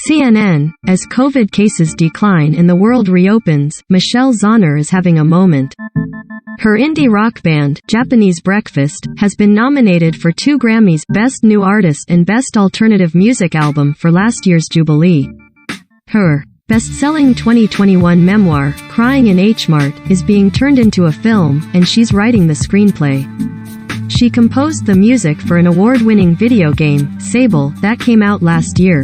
CNN, as COVID cases decline and the world reopens, Michelle Zauner is having a moment. Her indie rock band, Japanese Breakfast, has been nominated for 2 Grammys, Best New Artist and Best Alternative Music Album for last year's Jubilee. Her bestselling 2021 memoir, Crying in H-Mart, is being turned into a film, and she's writing the screenplay. She composed the music for an award-winning video game, Sable, that came out last year.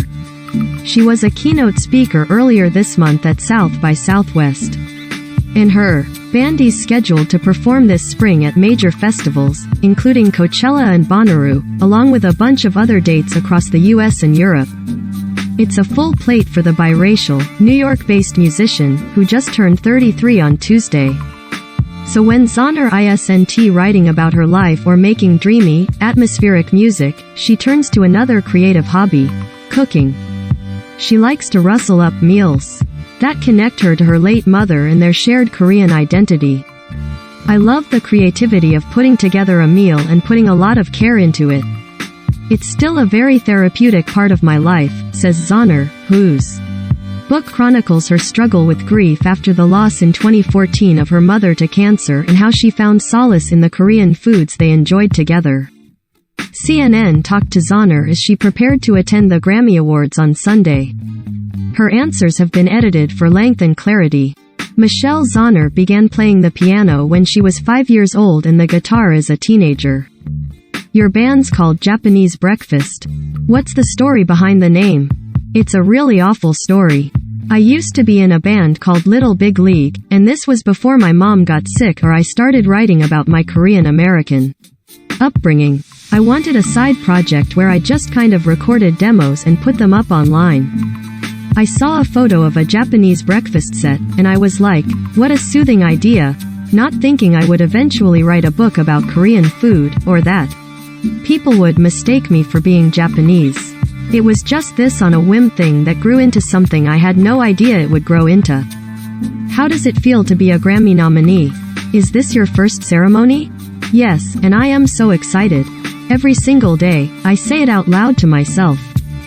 She was a keynote speaker earlier this month at South by Southwest. And her band is scheduled to perform this spring at major festivals, including Coachella and Bonnaroo, along with a bunch of other dates across the US and Europe. It's a full plate for the biracial, New York-based musician, who just turned 33 on Tuesday. So when Zauner isn't writing about her life or making dreamy, atmospheric music, she turns to another creative hobby: cooking. She likes to rustle up meals that connect her to her late mother and their shared Korean identity. I love the creativity of putting together a meal and putting a lot of care into it. It's still a very therapeutic part of my life, says Zauner, whose book chronicles her struggle with grief after the loss in 2014 of her mother to cancer and how she found solace in the Korean foods they enjoyed together. CNN talked to Zauner as she prepared to attend the Grammy Awards on Sunday. Her answers have been edited for length and clarity. Michelle Zauner began playing the piano when she was 5 years old and the guitar as a teenager. Your band's called Japanese Breakfast. What's the story behind the name? It's a really awful story. I used to be in a band called Little Big League, and this was before my mom got sick or I started writing about my Korean American upbringing. I wanted a side project where I just kind of recorded demos and put them up online. I saw a photo of a Japanese breakfast set, and I was like, what a soothing idea, not thinking I would eventually write a book about Korean food, or that people would mistake me for being Japanese. It was just this on a whim thing that grew into something I had no idea it would grow into. How does it feel to be a Grammy nominee? Is this your first ceremony? Yes, and I am so excited. Every single day, I say it out loud to myself.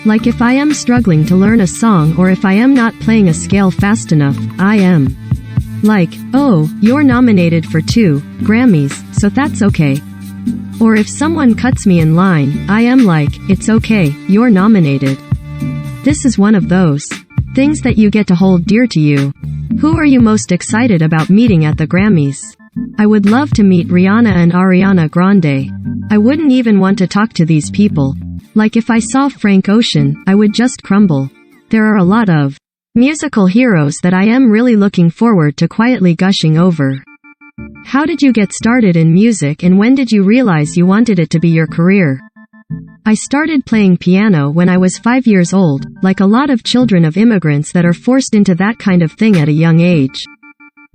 Like if I am struggling to learn a song or if I am not playing a scale fast enough, I am like, oh, you're nominated for 2 Grammys, so that's okay. Or if someone cuts me in line, I am like, it's okay, you're nominated. This is one of those things that you get to hold dear to you. Who are you most excited about meeting at the Grammys? I would love to meet Rihanna and Ariana Grande. I wouldn't even want to talk to these people. Like if I saw Frank Ocean, I would just crumble. There are a lot of musical heroes that I am really looking forward to quietly gushing over. How did you get started in music and when did you realize you wanted it to be your career? I started playing piano when I was 5 years old, like a lot of children of immigrants that are forced into that kind of thing at a young age.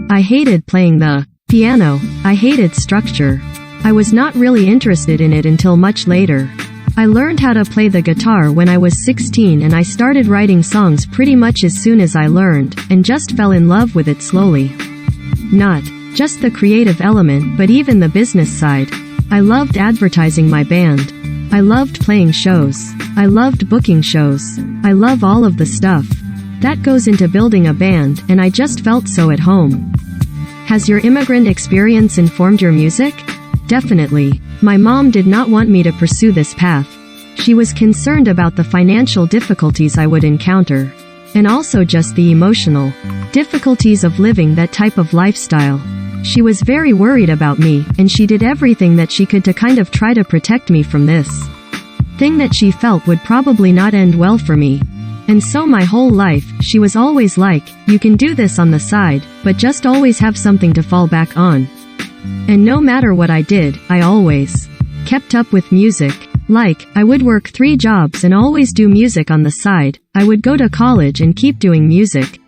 I hated playing the piano. I hated structure. I was not really interested in it until much later. I learned how to play the guitar when I was 16 and I started writing songs pretty much as soon as I learned, and just fell in love with it slowly. Not just the creative element but even the business side. I loved advertising my band. I loved playing shows. I loved booking shows. I love all of the stuff that goes into building a band, and I just felt so at home. Has your immigrant experience informed your music? Definitely. My mom did not want me to pursue this path. She was concerned about the financial difficulties I would encounter. And also just the emotional difficulties of living that type of lifestyle. She was very worried about me, and she did everything that she could to kind of try to protect me from this thing that she felt would probably not end well for me. And so my whole life, she was always like, you can do this on the side, but just always have something to fall back on. And no matter what I did, I always kept up with music. Like, I would work 3 jobs and always do music on the side. I would go to college and keep doing music.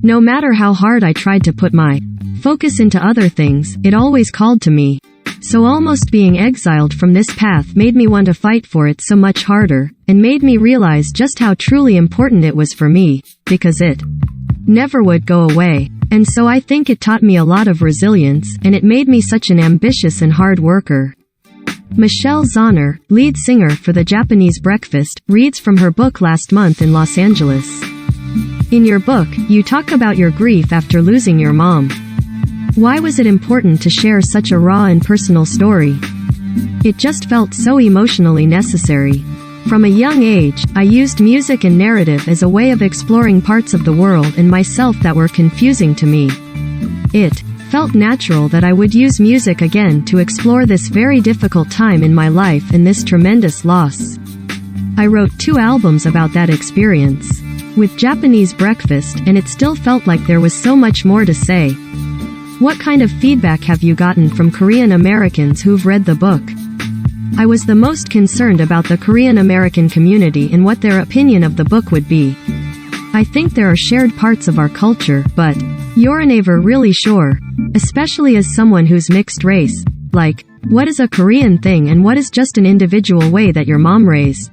No matter how hard I tried to put my focus into other things, it always called to me. So almost being exiled from this path made me want to fight for it so much harder, and made me realize just how truly important it was for me, because it never would go away. And so I think it taught me a lot of resilience, and it made me such an ambitious and hard worker. Michelle Zauner, lead singer for the Japanese Breakfast, reads from her book Last Month in Los Angeles. In your book, you talk about your grief after losing your mom. Why was it important to share such a raw and personal story? It just felt so emotionally necessary. From a young age, I used music and narrative as a way of exploring parts of the world and myself that were confusing to me. It felt natural that I would use music again to explore this very difficult time in my life and this tremendous loss. I wrote 2 albums about that experience. With Japanese Breakfast, and it still felt like there was so much more to say. What kind of feedback have you gotten from Korean Americans who've read the book? I was the most concerned about the Korean American community and what their opinion of the book would be. I think there are shared parts of our culture, but you're never really sure, especially as someone who's mixed race. Like, what is a Korean thing and what is just an individual way that your mom raised?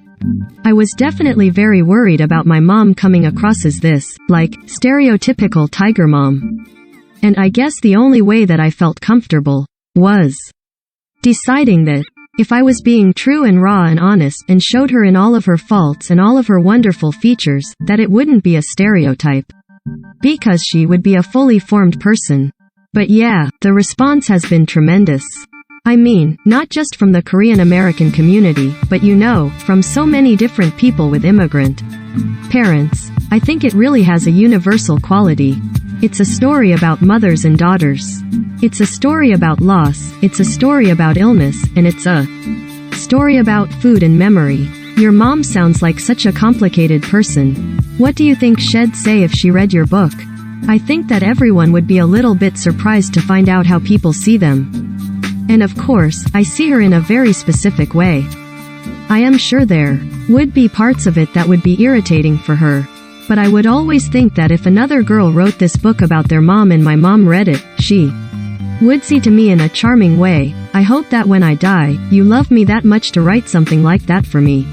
I was definitely very worried about my mom coming across as this, like, stereotypical tiger mom. And I guess the only way that I felt comfortable was deciding that if I was being true and raw and honest and showed her in all of her faults and all of her wonderful features, that it wouldn't be a stereotype. Because she would be a fully formed person. But yeah, the response has been tremendous. I mean, not just from the Korean American community, but from so many different people with immigrant parents. I think it really has a universal quality. It's a story about mothers and daughters. It's a story about loss, it's a story about illness, and it's a story about food and memory. Your mom sounds like such a complicated person. What do you think she'd say if she read your book? I think that everyone would be a little bit surprised to find out how people see them. And of course, I see her in a very specific way. I am sure there would be parts of it that would be irritating for her. But I would always think that if another girl wrote this book about their mom and my mom read it, she would see to me in a charming way, I hope that when I die, you love me that much to write something like that for me.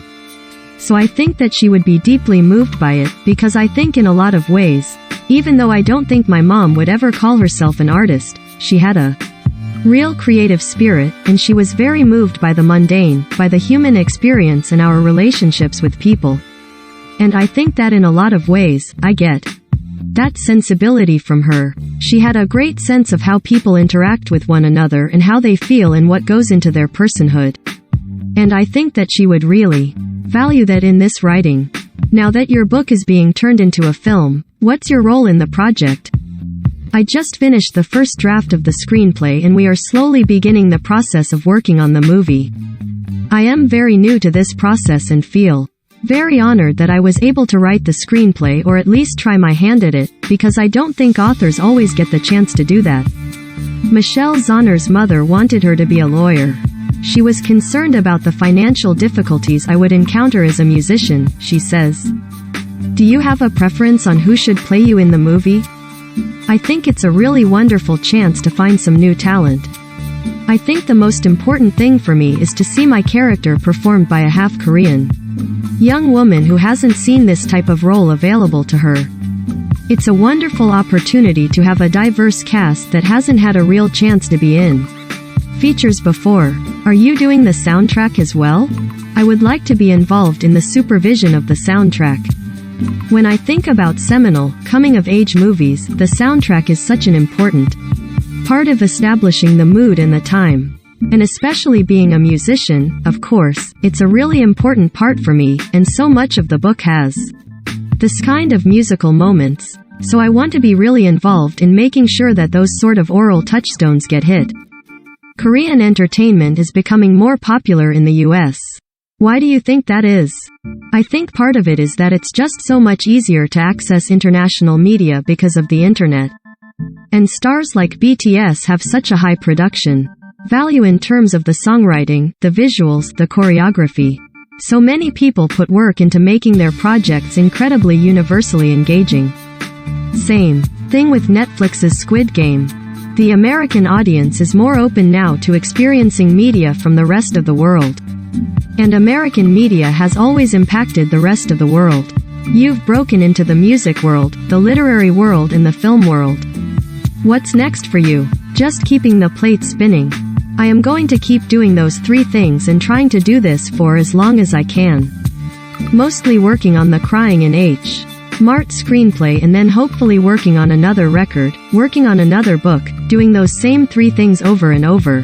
So I think that she would be deeply moved by it, because I think in a lot of ways, even though I don't think my mom would ever call herself an artist, she had a real creative spirit, and she was very moved by the mundane, by the human experience and our relationships with people. And I think that in a lot of ways, I get that sensibility from her. She had a great sense of how people interact with one another and how they feel and what goes into their personhood. And I think that she would really value that in this writing. Now that your book is being turned into a film, what's your role in the project? I just finished the first draft of the screenplay and we are slowly beginning the process of working on the movie. I am very new to this process and feel very honored that I was able to write the screenplay or at least try my hand at it, because I don't think authors always get the chance to do that. Michelle Zauner's mother wanted her to be a lawyer. She was concerned about the financial difficulties I would encounter as a musician, she says. Do you have a preference on who should play you in the movie? I think it's a really wonderful chance to find some new talent. I think the most important thing for me is to see my character performed by a half-Korean young woman who hasn't seen this type of role available to her. It's a wonderful opportunity to have a diverse cast that hasn't had a real chance to be in features before. Are you doing the soundtrack as well? I would like to be involved in the supervision of the soundtrack. When I think about seminal, coming-of-age movies, the soundtrack is such an important part of establishing the mood and the time. And especially being a musician, of course, it's a really important part for me, and so much of the book has this kind of musical moments. So I want to be really involved in making sure that those sort of oral touchstones get hit. Korean entertainment is becoming more popular in the US. Why do you think that is? I think part of it is that it's just so much easier to access international media because of the internet. And stars like BTS have such a high production value in terms of the songwriting, the visuals, the choreography. So many people put work into making their projects incredibly universally engaging. Same thing with Netflix's Squid Game. The American audience is more open now to experiencing media from the rest of the world. And American media has always impacted the rest of the world. You've broken into the music world, the literary world and the film world. What's next for you? Just keeping the plate spinning. I am going to keep doing those 3 things and trying to do this for as long as I can. Mostly working on the Crying in H. Mart screenplay and then hopefully working on another record, working on another book, doing those same 3 things over and over.